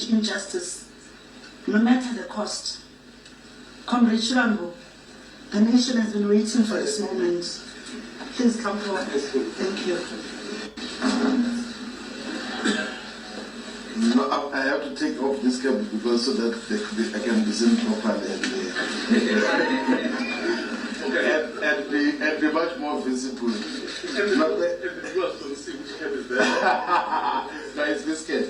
injustice, no matter the cost. Comrade uShivambu, the nation has been waiting for this moment. Please come forward. Thank you. No, I have to take off this cap because so that I can listen properly and be much more visible. No, it's this cap.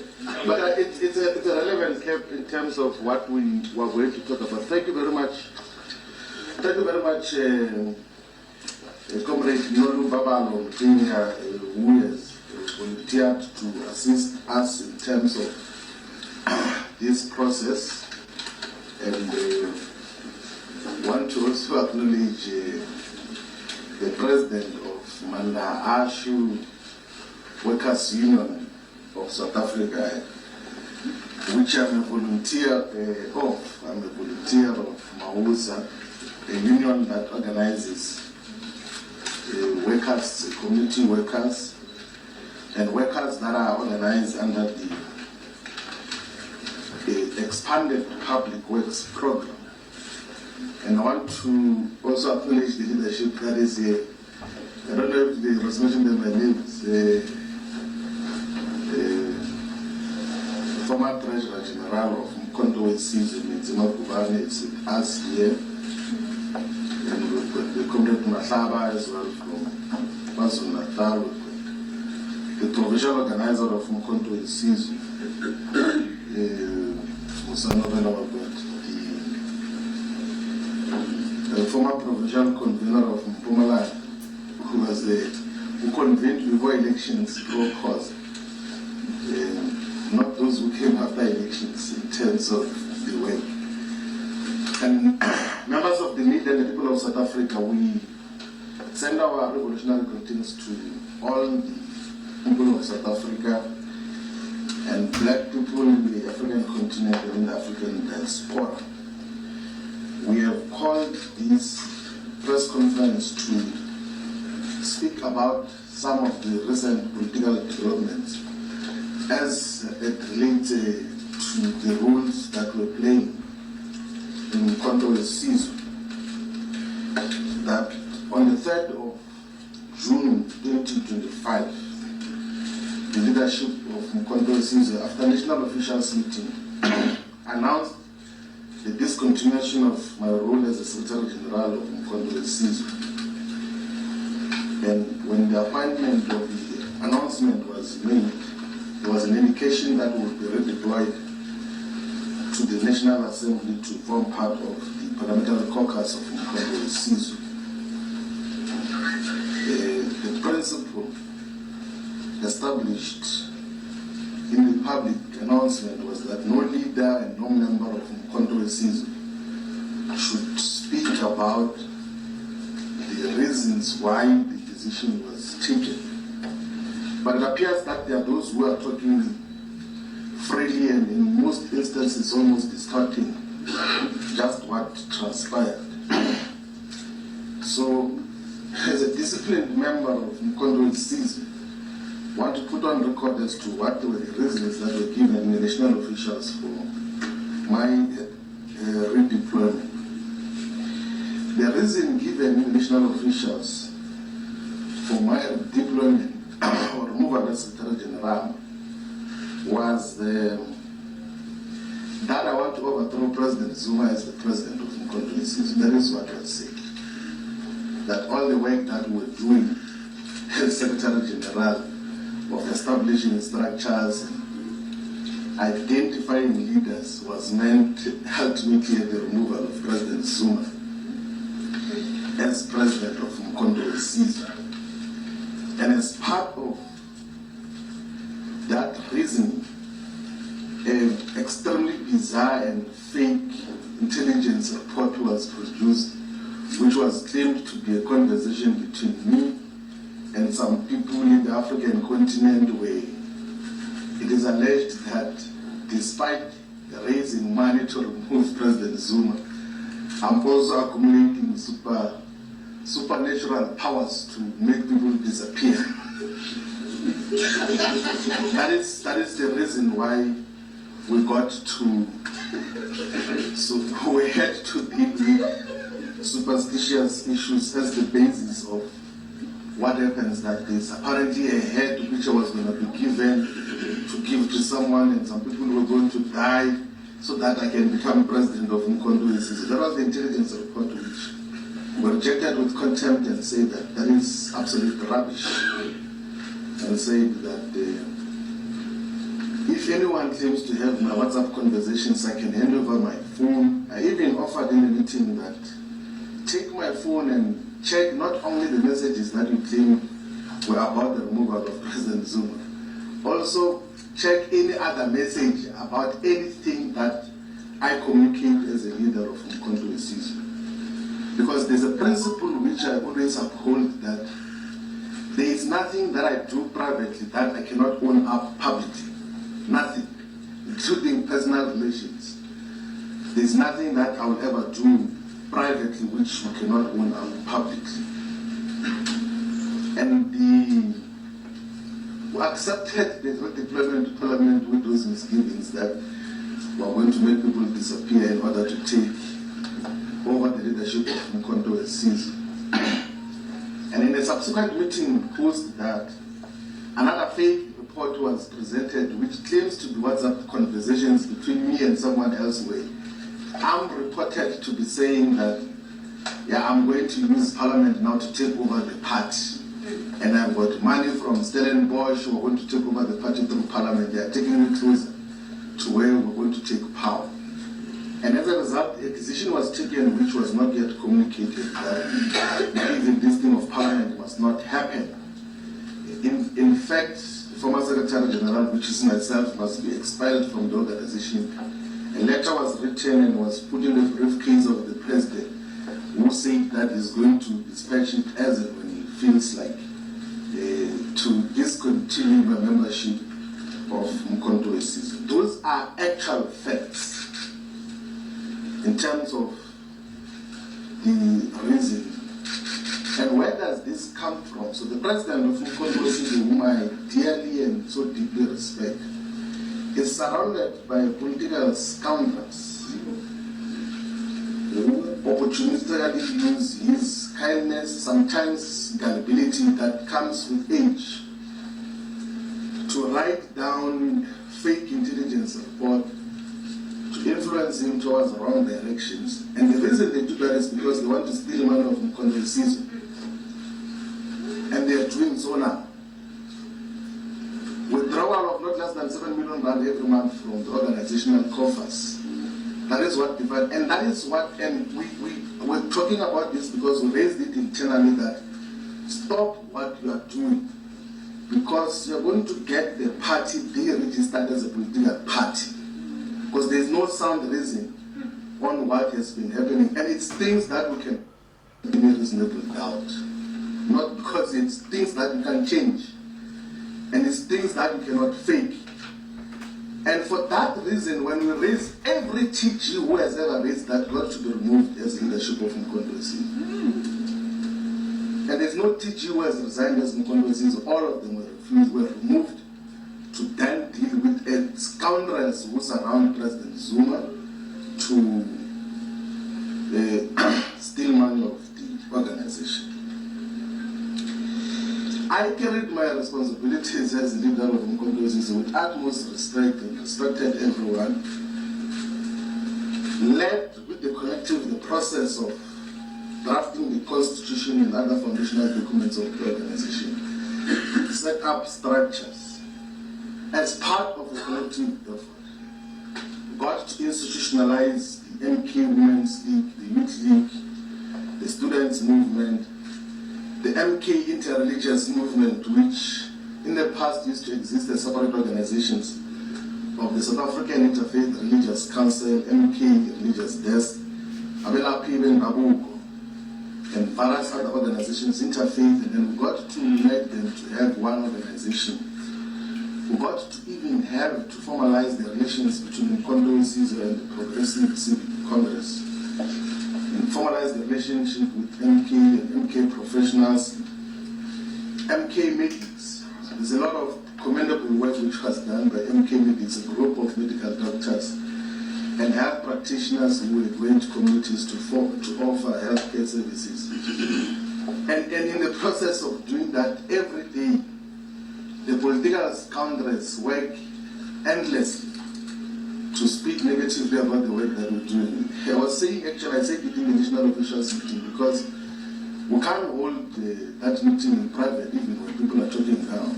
But it's a relevant cap in terms of what we were going to talk about. Thank you very much. Thank you very much, Comrade Nolu Babalo, who has volunteered to assist us in terms of this process, and want to also acknowledge the president of Manda Ashu Workers Union of South Africa, which I'm a volunteer of. I'm a volunteer of Mausa, a union that organizes workers, community workers, and workers that are organized under the expanded public works program. And I want to also acknowledge the leadership that is here. I don't know if they was mentioned in my names, former Treasurer General of Mkondo Season, Kubani, is with us here. And the Comrade Mahlaba as well from Basel Natal, the provincial organizer of Mkondo Season, the former provincial convener of Mpumalanga, who convened before elections pro cause, not those who came after elections in terms of the way. And members of the media and the people of South Africa, we send our revolutionary greetings to all the people of South Africa and black people in the African continent and in the African diaspora. We have called this press conference to speak about some of the recent political developments as it relates to the roles that we're playing in control season. That on the 3rd of June 2025, the leadership of Mkondo Season, after national officials meeting, announced the discontinuation of my role as the Secretary General of Mkondo Season. And when the appointment of the announcement was made, there was an indication that would be redeployed to the National Assembly to form part of the parliamentary caucus of Mkondo Season. The principle established in the public announcement was that no leader and no member of Mkondo Season should speak about the reasons why the decision was taken. But it appears that there are those who are talking freely and in most instances almost distorting just what transpired. So, as a disciplined member of Mkondo Season, I want to put on record as to what were the reasons that were given the national officials for my redeployment. The reason given the national officials for my redeployment or removal as Secretary General was that I want to overthrow President Zuma as the president of Mkondo Season. That is what was said. That all the work that we're doing as Secretary General of establishing structures and identifying leaders was meant ultimately the removal of President Zuma as president of Mkondo Season. And as part of that reason, an extremely bizarre and fake intelligence report was produced, which was claimed to be a conversation between me and some people in the African continent, where it is alleged that despite raising money to remove President Zuma, I'm also accumulating supernatural powers to make people disappear. That is the reason why we got to, so we had to deal with superstitious issues as the basis of what happens that there's apparently a head which was going to be given to give to someone, and some people were going to die so that I can become president of Mkondo. That was the intelligence report which were rejected with contempt and said that that is absolute rubbish, and said that if anyone claims to have my WhatsApp conversations, I can hand over my phone. I even offered in a meeting that take my phone and check not only the messages that you claim were about the removal of President Zuma, also check any other message about anything that I communicate as a leader of Mkondo Wesizwe. Because there's a principle which I always uphold, that there is nothing that I do privately that I cannot own up publicly. Nothing, including personal relations. There's nothing that I will ever do privately which we cannot own up publicly. And we accepted the deployment to Parliament with those misgivings that we are going to make people disappear in order to take over the leadership of Mkondo Wesizwe. And in a subsequent meeting post that, another fake report was presented which claims to be WhatsApp conversations between me and someone elsewhere. I'm reported to be saying that, yeah, I'm going to use Parliament now to take over the party. And I've got money from Stellenbosch who are going to take over the party through Parliament. They are taking me closer to where we're going to take power. And as a result, a decision was taken which was not yet communicated, that even this thing of Parliament must not happen. In fact, the former Secretary General, which is myself, must be expelled from the organization. A letter was written and was put in the briefcase of the president, who said that he's going to dispatch it as and when he feels like to discontinue my membership of Mkondo Wesizwe. Those are actual facts in terms of the reason. And where does this come from? So the president of Mkondo Wesizwe, whom I dearly and so deeply respect, is surrounded by political scoundrels who opportunistically use his kindness, sometimes gullibility that comes with age, to write down fake intelligence report to influence him towards wrong directions. And the reason they do that is because they want to steal money of Mkondo Wesizwe. And they are doing so now. Withdrawal of not less than 7 million rand every month from the organizational coffers. That is what divided, and that is what, and we're talking about this because we raised it internally, that stop what you are doing, because you're going to get the party deregistered as a political party, because there's no sound reason on what has been happening, and it's things that we can be reasonable doubt, not because it's things that you can change, and it's things that you cannot fake. And for that reason, when we raise every TG who has ever raised that, got to be removed as leadership of Mkondo Wesizwe. And there's no TG who has resigned as Mkondo Wesizwe. All of them were removed to then deal with scoundrels who surround President Zuma to steal money of the organization. I carried my responsibilities as leader of Mkondo Wesizwe with utmost respect and respected everyone. Led with the collective the process of drafting the constitution and other foundational documents of the organization. Set up structures as part of the collective effort. Got to institutionalize the MK Women's League, the Youth League, the Students' Movement, the MK Interreligious Movement, which in the past used to exist as separate organizations of the South African Interfaith Religious Council, MK Religious Desk, Abela Piben Babuko, and various other organizations, interfaith, and then we got to unite them to have one organization. We got to even have to formalize the relations between Mkondo Wesizwe and the Progressive Civic Congress. Formalize the relationship with MK and MK professionals, MK meetings, there's a lot of commendable work which was done by MK. It's a group of medical doctors and health practitioners who were going to communities to offer healthcare services. And in the process of doing that, every day, the political scoundrels work endlessly to speak negatively about the work that we're doing. I was saying, actually, I said it in the national officials meeting because we can't hold that meeting in private, even when people are talking now.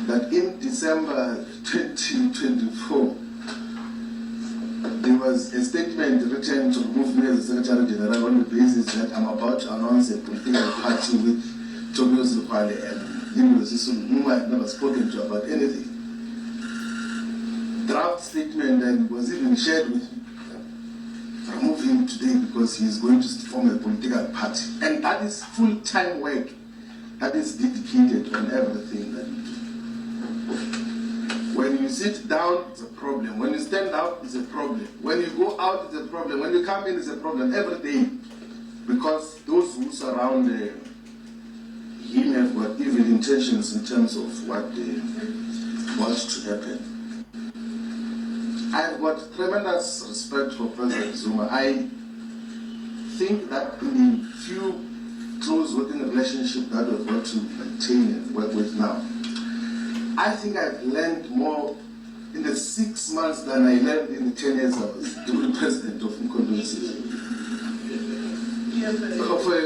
That in December 2024, there was a statement written to remove me as the Secretary General on the basis that I'm about to announce a political party with Uzovula and whom I had never spoken to about anything. Draft statement and was even shared with me. Remove him today because he is going to form a political party. And that is full-time work that is dedicated on everything that we do. When you sit down, it's a problem. When you stand up, it's a problem. When you go out, it's a problem. When you come in, it's a problem every day. Because those who surround him have got evil intentions in terms of what they want to happen. I've got tremendous respect for President Zuma. I think that in the few close working relationships that we've got to maintain and work with now, I think I've learned more in the 6 months than I learned in the 10 years I was deputy president of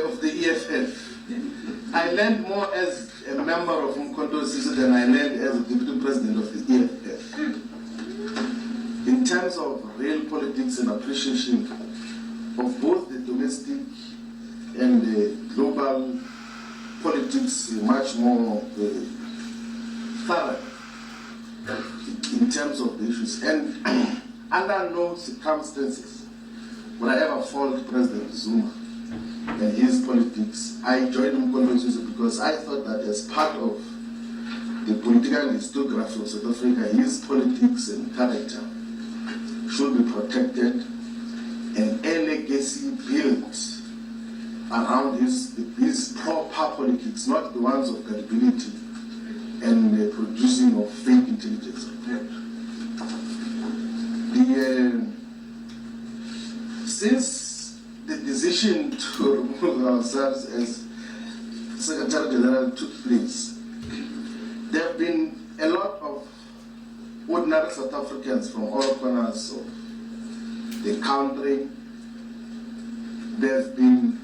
of the EFF. I learned more as a member of Umkhonto than I learned as a deputy president of the EFF. In terms of real politics and appreciation of both the domestic and the global politics, much more thorough in terms of the issues. And under no circumstances would I ever fault President Zuma and his politics. I joined Umkhonto because I thought that as part of the political historiography of South Africa, his politics and character should be protected and a legacy built around his proper politics, not the ones of credibility and the producing of fake intelligence. Since the decision to remove ourselves as Secretary General took place, there have been a lot of ordinary South Africans from all corners of the country. There have been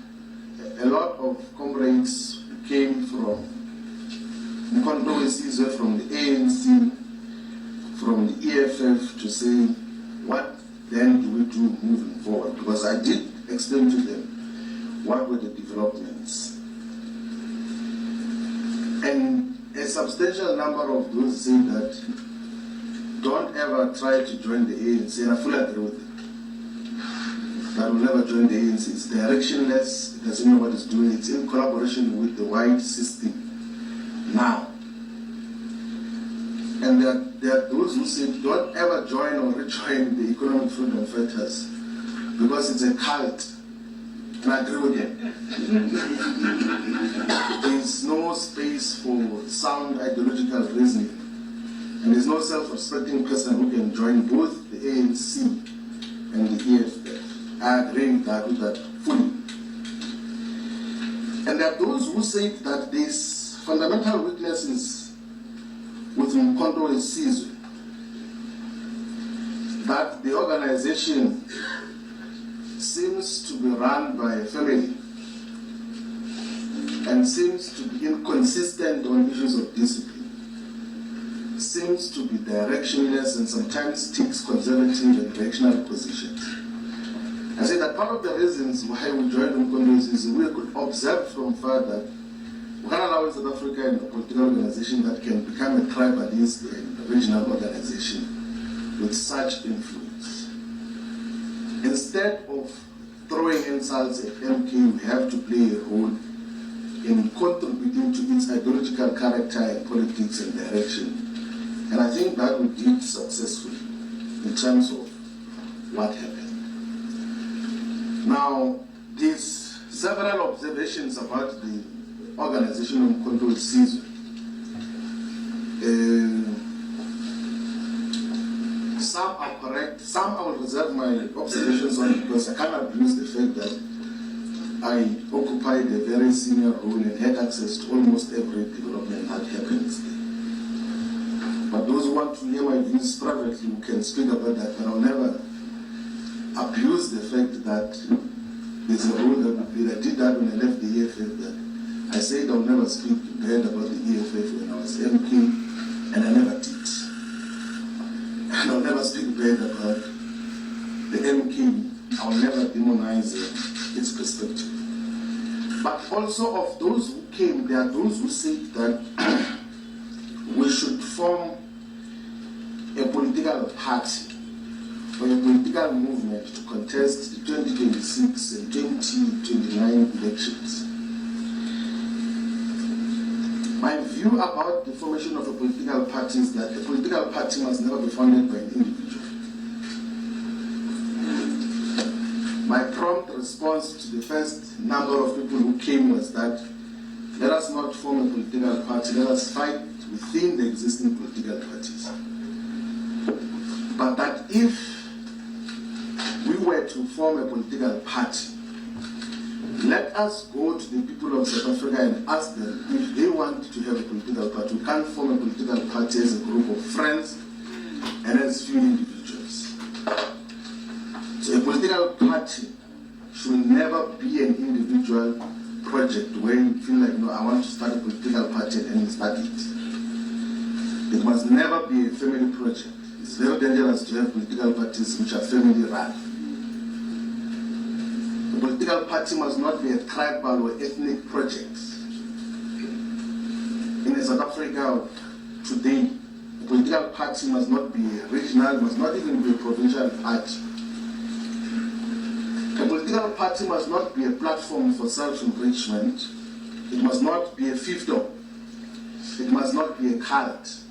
a lot of comrades who came from Umkhonto from the ANC, from the EFF to say, what then do we do moving forward? Because I did explain to them what were the developments. And a substantial number of those say that don't ever try to join the ANC, and I fully agree with it. That will never join the ANC. It's directionless, it doesn't know what it's doing, it's in collaboration with the wide system now. And there are those who say don't ever join or rejoin the economic freedom fighters because it's a cult. And I agree with them. There's no space for sound ideological reasoning. And there's no self-respecting person who can join both the ANC and the EFF. I agree with that fully. And there are those who say that there's fundamental weaknesses with Umkhonto that the organization seems to be run by a family and seems to be inconsistent on issues of discipline, seems to be directionless and sometimes takes conservative and reactionary positions. I say that part of the reasons why we joined Umkhonto is we could observe from far that we can't allow South Africa in a political organization that can become a tribalist and regional organization with such influence. Instead of throwing insults at MK, we have to play a role in contributing to its ideological character and politics and direction. And I think that we did successfully in terms of what happened. Now, there's several observations about the organization of Umkhonto Some are correct, some I will reserve my observations on because I can't abuse the fact that I occupied a very senior role and had access to almost every development that happens there. But those who want to hear my views privately who can speak about that, but I'll never abuse the fact that there's a role that would be. I did that when I left the EFF, that I said I'll never speak bad about the EFF when I was MK, and I never did. And I'll never speak bad about the MK. I'll never demonize its perspective. But also of those who came, there are those who said that we should form a political party or a political movement to contest the 2026 and 2029 elections. My view about the formation of a political party is that a political party must never be founded by an individual. My prompt response to the first number of people who came was that let us not form a political party, let us fight within the existing political parties. But that if we were to form a political party, let us go to the people of South Africa and ask them if they want to have a political party. We can't form a political party as a group of friends and as few individuals. So a political party should never be an individual project where you feel like, no, I want to start a political party and then start it. It must never be a family project. It's very dangerous to have political parties which are family run. A political party must not be a tribal or ethnic project. In South Africa today, a political party must not be a regional, must not even be a provincial party. A political party must not be a platform for self-enrichment. It must not be a fiefdom. It must not be a cult.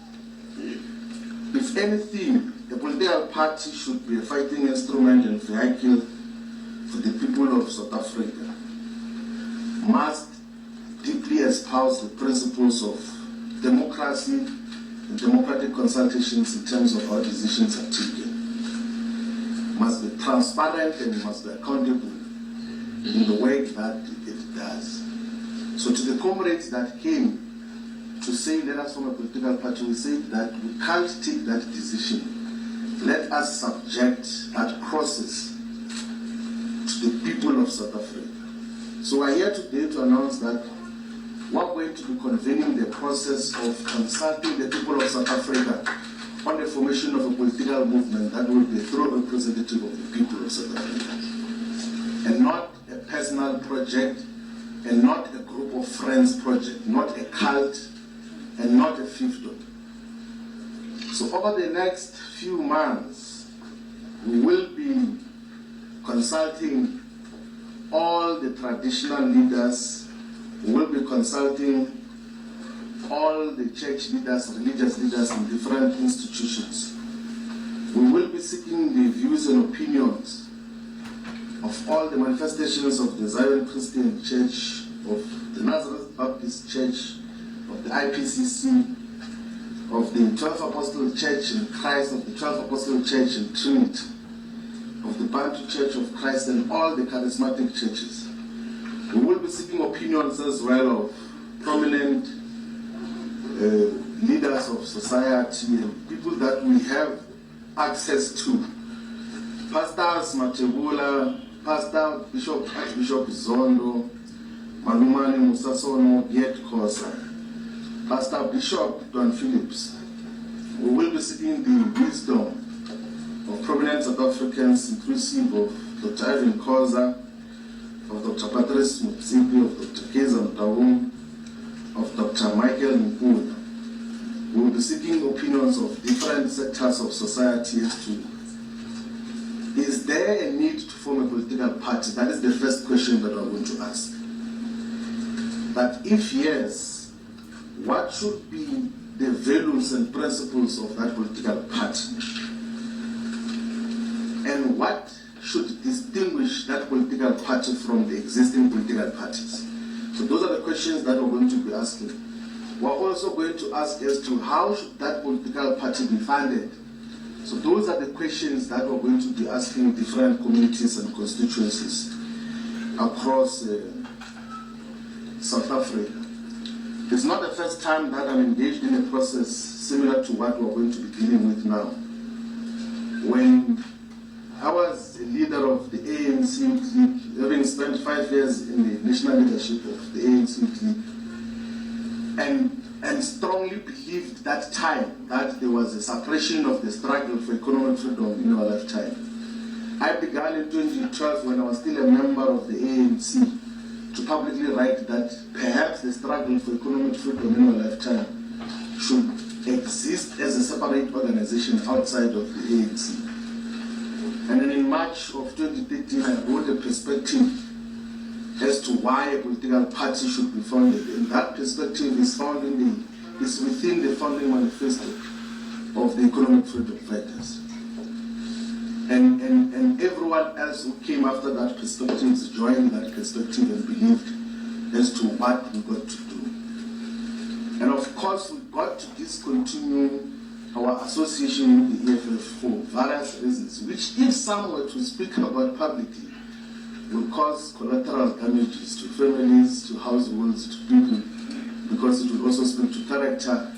If anything, a political party should be a fighting instrument and vehicle for the people of South Africa. Must deeply espouse the principles of democracy and democratic consultations in terms of how decisions are taken. Must be transparent and must be accountable in the way that it does. So to the comrades that came to say let us form a political party, we said that we can't take that decision. Let us subject that process to the people of South Africa. So we're here today to announce that we're going to be convening the process of consulting the people of South Africa on the formation of a political movement that will be a true representative of the people of South Africa. And not a personal project, and not a group of friends project, not a cult, and not a fiefdom. So over the next few months, we will be consulting all the traditional leaders, we will be consulting all the church leaders, religious leaders in different institutions. We will be seeking the views and opinions of all the manifestations of the Zion Christian Church, of the Nazareth Baptist Church, of the IPCC, of the 12 Apostolic Church in Christ, of the 12 Apostolic Church in Trinity, of the Bantu Church of Christ, and all the charismatic churches. We will be seeking opinions as well of prominent leaders of society and people that we have access to. Pastors Matebula, Pastor Archbishop Zondo, Malumani Musasono, Yet Kosa, Pastor Bishop Don Phillips. We will be seeking the wisdom of prominent South Africans, inclusive of Dr. Ivan Kosa, of Dr. Patrice Mutsimpi, of Dr. Keza Mtawum, of Dr. Michael Mpuna. We will be seeking opinions of different sectors of society as to, is there a need to form a political party? That is the first question that I'm going to ask. But if yes, what should be the values and principles of that political party? And what should distinguish that political party from the existing political parties? So those are the questions that we're going to be asking. we're also going to ask as to how should that political party be funded. So those are the questions that we're going to be asking different communities and constituencies across South Africa. It's not the first time that I'm engaged in a process similar to what we're going to be dealing with now. When I was a leader of the ANC clique, having spent 5 years in the national leadership of the ANC clique, and strongly believed that time that there was a suppression of the struggle for economic freedom in our lifetime. I began in 2012 when I was still a member of the ANC to publicly write that perhaps the struggle for economic freedom in our lifetime should exist as a separate organization outside of the ANC. And then in March of 2013, I wrote a perspective as to why a political party should be founded. And that perspective is within the founding manifesto of the economic freedom fighters. And everyone else who came after that perspective joined that perspective and believed as to what we got to do. And of course, we got to discontinue our association with the EFF for various reasons, which if some were to speak about publicly, will cause collateral damages to families, to households, to people, because it will also speak to character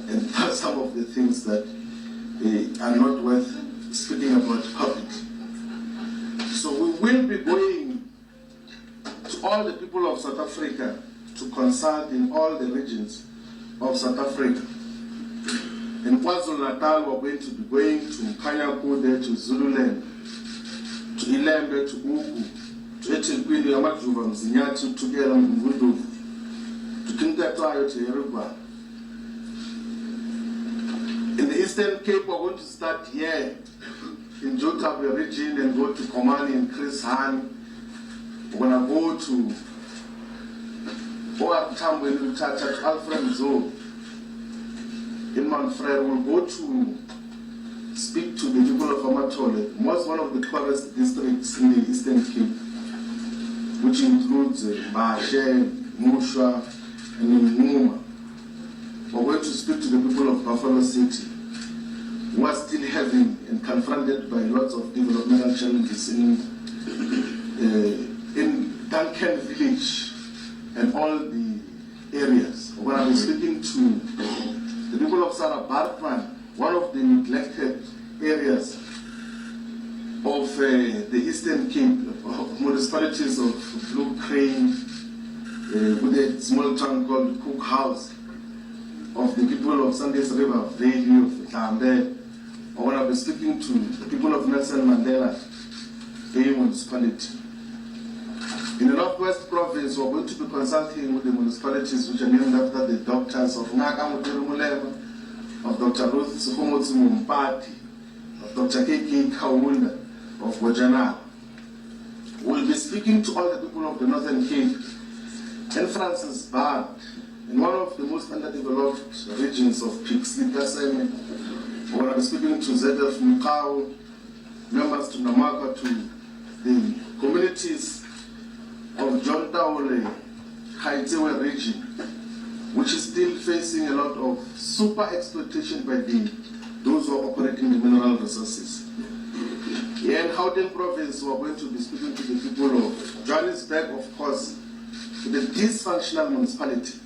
and some of the things that are not worth speaking about publicly. So we will be going to all the people of South Africa to consult in all the regions of South Africa. In KwaZulu-Natal, we're going to be going to Kanyakude, to Zululand, to Ilembe, to Ugu, to eThekwini, Amajuba, Mzinyathi, Tugela, Mvunduvu, to Kintetwayo, to Yoruba. In the Eastern Cape, we're going to start here in Jotabia region and go to Komani and Chris Han. We're going to go to Oak Tambo and Utacha, to Alfred Zoo. In Manfred, we'll go to speak to the people of Amatole, one of the poorest districts in the Eastern Cape, which includes Bashe, Mushwa, and Nguma. We're going to speak to the people of Buffalo City, who are still having and confronted by lots of developmental challenges in Duncan Village and all the areas. We're going to be speaking to the people of Sarah Bartman, one of the neglected areas of the Eastern Cape, municipalities of Blue Crane, with a small town called Cook House, of the people of Sandys River Valley, of Tambe. I want to be speaking to the people of Nelson Mandela Bay municipality. In the Northwest Province, we're going to be consulting with the municipalities which are named after the doctors of Ngaka Mutirumulema, of Dr. Ruth Sukhumotsi Mumpati, of Dr. K.K. Kaunda, of Bojana. We'll be speaking to all the people of the Northern Cape and Francis Bard, in one of the most underdeveloped regions of Pixley Kaseme. We'll be speaking to ZF Mukau, members to Namaka, to the communities of John Taole, Haitewe region, which is still facing a lot of super exploitation by those who are operating the mineral resources. Here in Gauteng province, we are going to be speaking to the people of Johannesburg, of course, to the dysfunctional municipality.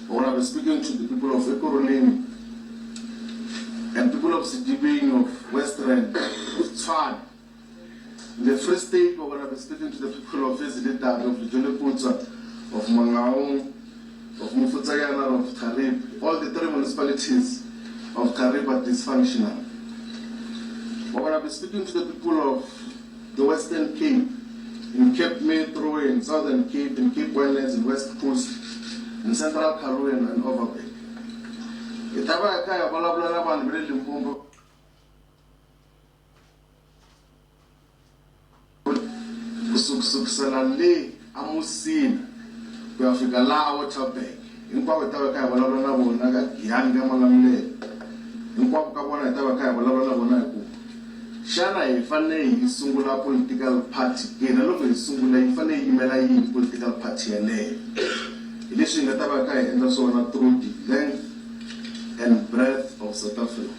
We will be speaking to the people of Ekurhuleni and people of Sidibeng, of West Rand, of Tshwane. In the Free State, we're going to be speaking to the people of Ezilitari, of Lijoliputsa, of Mangaung, of Mufutayana, of Karib. All the 3 municipalities of Karib are dysfunctional. We're going to be speaking to the people of the Western Cape, in Cape Metro, in Southern Cape, in Cape Wildlands, in West Coast, in Central Karoo and Overberg. Kusukusela le amusini kuyafika la Waterberg inkwaku tabakaya balabala bona ka giyani ka malamle inkwaku ka bona tabakaya balabala bona ku shana ifane isungula political party ke na loko isungula ifane imela yi political party yale Election Gatabaka and also through the length and breadth of South Africa.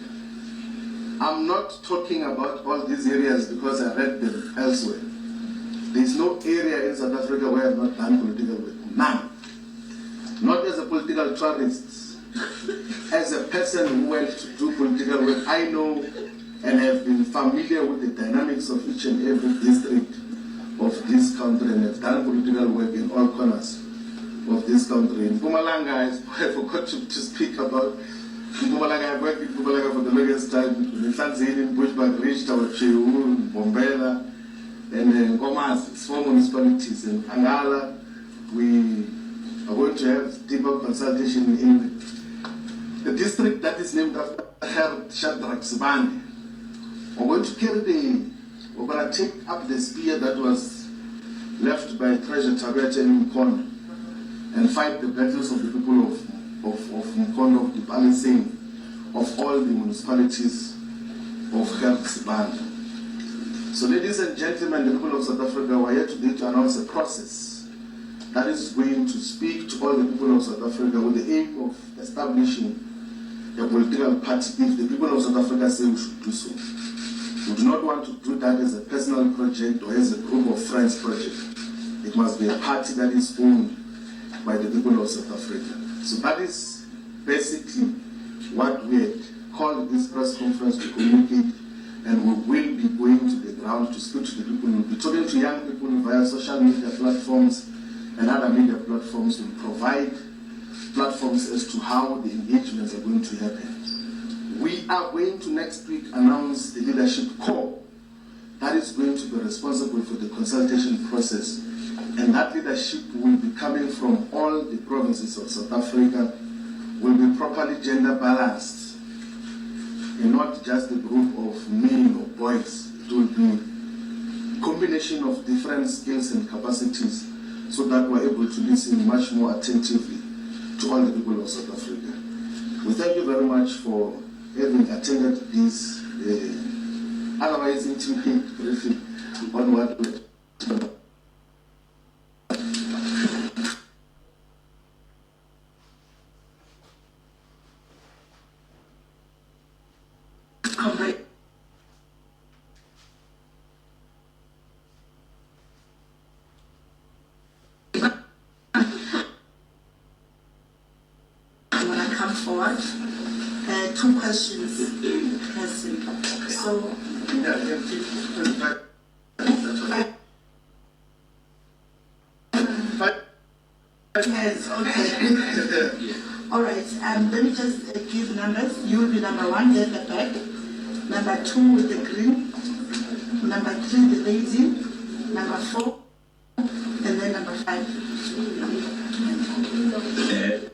I'm not talking about all these areas because I read them elsewhere. There is no area in South Africa where I have not done political work. None. Not as a political tourist. As a person who went to do political work, I know and have been familiar with the dynamics of each and every district of this country and have done political work in all corners of this country. In Mpumalanga, I forgot to speak about Mpumalanga. I've worked in Mpumalanga for the longest time. In Tanzania, in Bushbuck Ridge, Chewu, Bombela, and Ngomas, small municipalities. In Angala, we are going to have deeper consultation in the district that is named after Herr Shadrach Sibande. We're going to take up the spear that was left by Treasure Tabete in Mkono and fight the battles of the people of Mkono, of the balancing of all the municipalities of Herr Sibande. So ladies and gentlemen, the people of South Africa, we are here today to announce a process that is going to speak to all the people of South Africa with the aim of establishing a political party if the people of South Africa say we should do so. We do not want to do that as a personal project or as a group of friends project. It must be a party that is owned by the people of South Africa. So that is basically what we had called this press conference to communicate, and we will be going to the ground to speak to the people. We'll be talking to young people via social media platforms and other media platforms. We'll provide platforms as to how the engagements are going to happen. We are going to next week announce the leadership core that is going to be responsible for the consultation process, and that leadership will be coming from all the provinces of South Africa, will be properly gender balanced, and not just a group of men or boys. It will be a combination of different skills and capacities so that we're able to listen much more attentively to all the people of South Africa. We thank you very much for having attended this otherwise intimate briefing on what we forward. Two questions. So, yes, okay. All right. Let me just give numbers. You will be number 1 there at the back. Number 2 with the green. Number 3 the lady. Number 4, and then number 5.